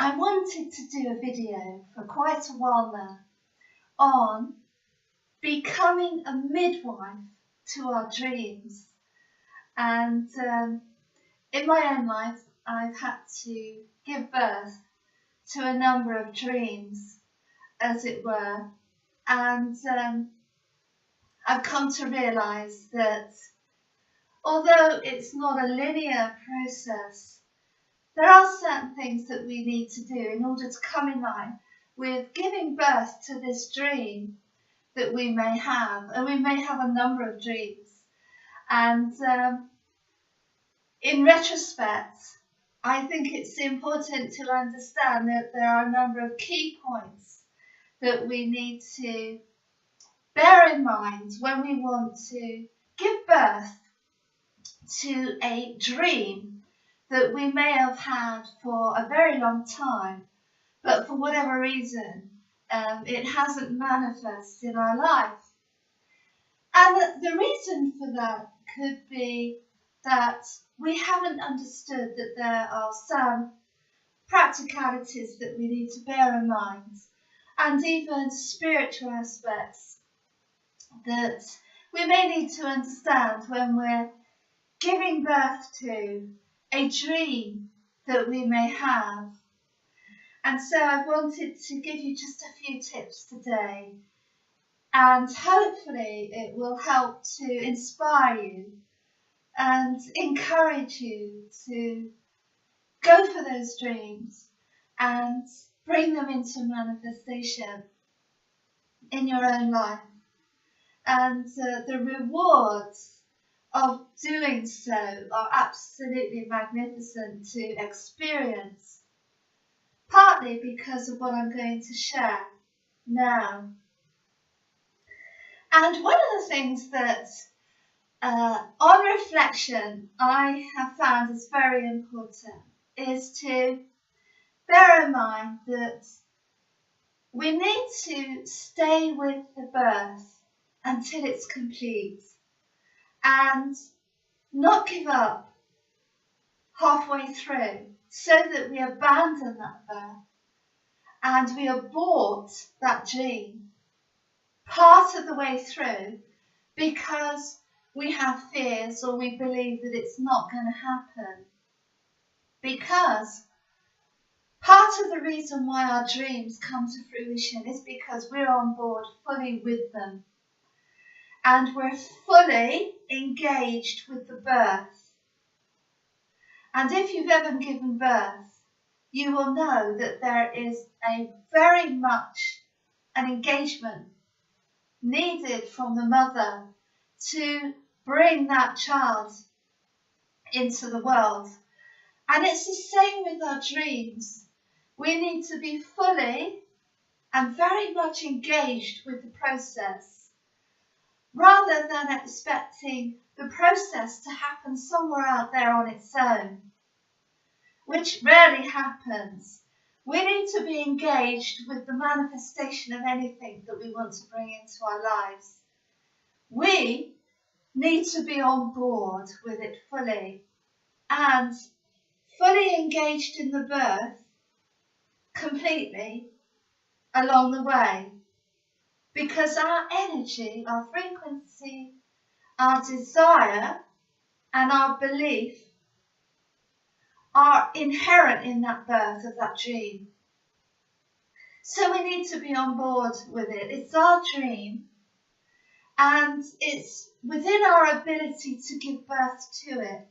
I wanted to do a video for quite a while now on becoming a midwife to our dreams. And in my own life, I've had to give birth to a number of dreams, as it were. And I've come to realise that although it's not a linear process, there are certain things that we need to do in order to come in line with giving birth to this dream that we may have. And we may have a number of dreams. And in retrospect, I think it's important to understand that there are a number of key points that we need to bear in mind when we want to give birth to a dream that we may have had for a very long time, but for whatever reason, it hasn't manifested in our life. And the reason for that could be that we haven't understood that there are some practicalities that we need to bear in mind, and even spiritual aspects that we may need to understand when we're giving birth to a dream that we may have. And so I wanted to give you just a few tips today, and hopefully it will help to inspire you and encourage you to go for those dreams and bring them into manifestation in your own life. And the rewards of doing so are absolutely magnificent to experience, partly because of what I'm going to share now. And one of the things that on reflection I have found is very important is to bear in mind that we need to stay with the birth until it's complete and not give up halfway through, so that we abandon that birth and we abort that dream part of the way through because we have fears or we believe that it's not going to happen. Because part of the reason why our dreams come to fruition is because we're on board fully with them. And we're fully engaged with the birth. And if you've ever given birth, you will know that there is a very much an engagement needed from the mother to bring that child into the world. And it's the same with our dreams. We need to be fully and very much engaged with the process, rather than expecting the process to happen somewhere out there on its own, which rarely happens. We need to be engaged with the manifestation of anything that we want to bring into our lives. We need to be on board with it fully and fully engaged in the birth completely along the way. Because our energy, our frequency, our desire and our belief are inherent in that birth of that dream. So we need to be on board with it. It's our dream and it's within our ability to give birth to it.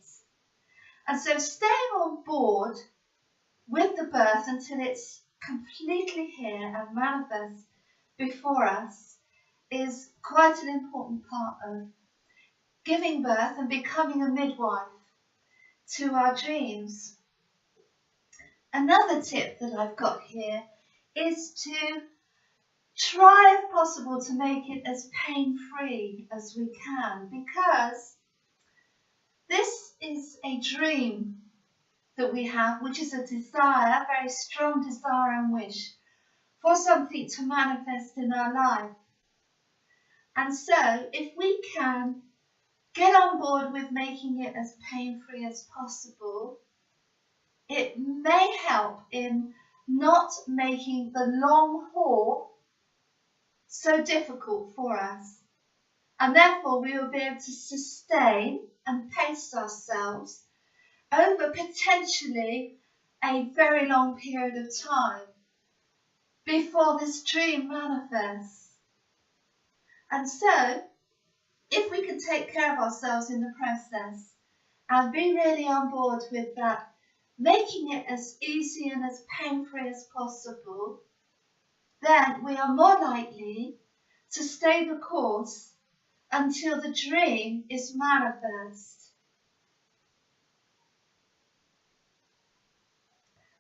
And so staying on board with the birth until it's completely here and manifest before us is quite an important part of giving birth and becoming a midwife to our dreams. Another tip that I've got here is to try, if possible, to make it as pain-free as we can, because this is a dream that we have, which is a desire, a very strong desire and wish for something to manifest in our life. And so if we can get on board with making it as pain-free as possible, it may help in not making the long haul so difficult for us. And therefore we will be able to sustain and pace ourselves over potentially a very long period of time before this dream manifests. And so, if we can take care of ourselves in the process and be really on board with that, making it as easy and as pain-free as possible, then we are more likely to stay the course until the dream is manifest.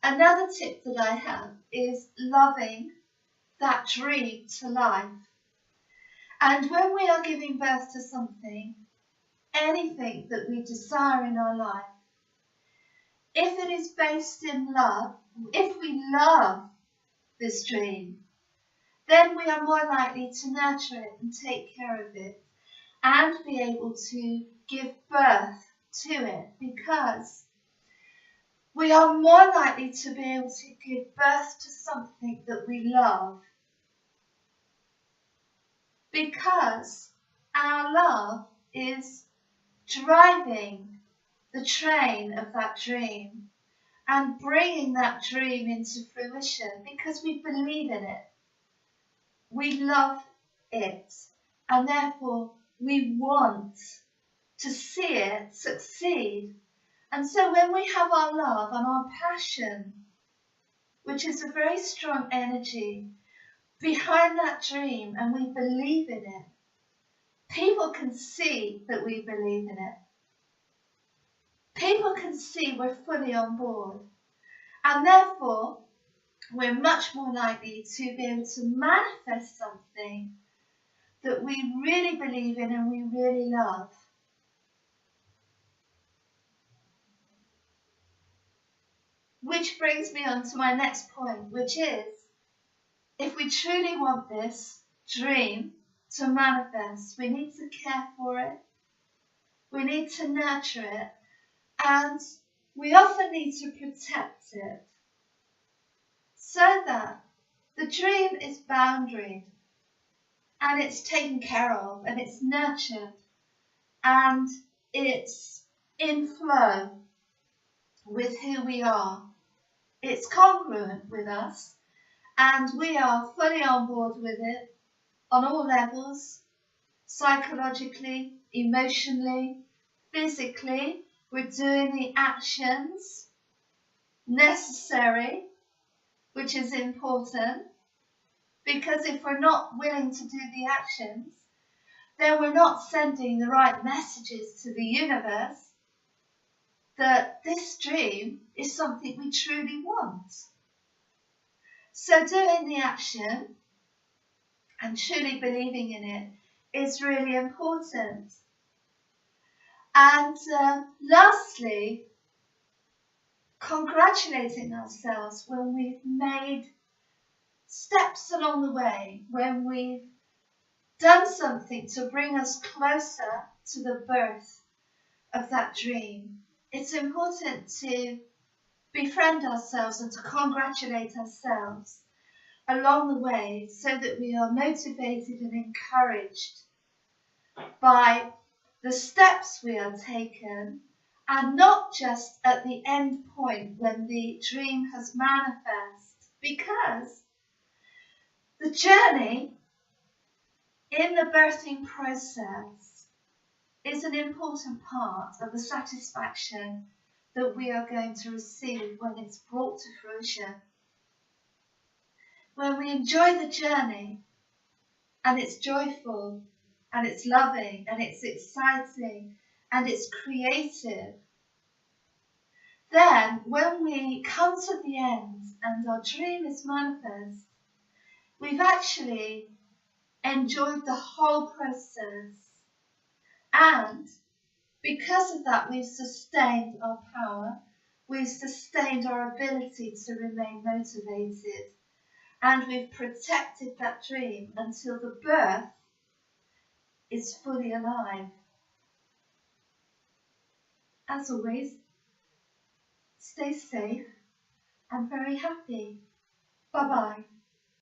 Another tip that I have is loving that dream to life. And when we are giving birth to something, anything that we desire in our life, if it is based in love, if we love this dream, then we are more likely to nurture it and take care of it and be able to give birth to it, because we are more likely to be able to give birth to something that we love, because our love is driving the train of that dream and bringing that dream into fruition, because we believe in it. We love it, and therefore we want to see it succeed. And so when we have our love and our passion, which is a very strong energy behind that dream, and we believe in it, people can see that we believe in it. People can see we're fully on board, and therefore we're much more likely to be able to manifest something that we really believe in and we really love. Which brings me on to my next point, which is, if we truly want this dream to manifest, we need to care for it, we need to nurture it, and we often need to protect it, so that the dream is boundaried and it's taken care of and it's nurtured and it's in flow with who we are. It's congruent with us and we are fully on board with it on all levels, psychologically, emotionally, physically. We're doing the actions necessary, which is important, because if we're not willing to do the actions, then we're not sending the right messages to the universe that this dream is something we truly want. So doing the action and truly believing in it is really important. And lastly, congratulating ourselves when we've made steps along the way, when we've done something to bring us closer to the birth of that dream. It's important to befriend ourselves and to congratulate ourselves along the way, so that we are motivated and encouraged by the steps we are taken, and not just at the end point when the dream has manifested, because the journey in the birthing process is an important part of the satisfaction that we are going to receive when it's brought to fruition. When we enjoy the journey, and it's joyful, and it's loving, and it's exciting, and it's creative, then when we come to the end and our dream is manifest, we've actually enjoyed the whole process, and because of that we've sustained our power, we've sustained our ability to remain motivated, and we've protected that dream until the birth is fully alive. As always, stay safe and very happy. Bye bye.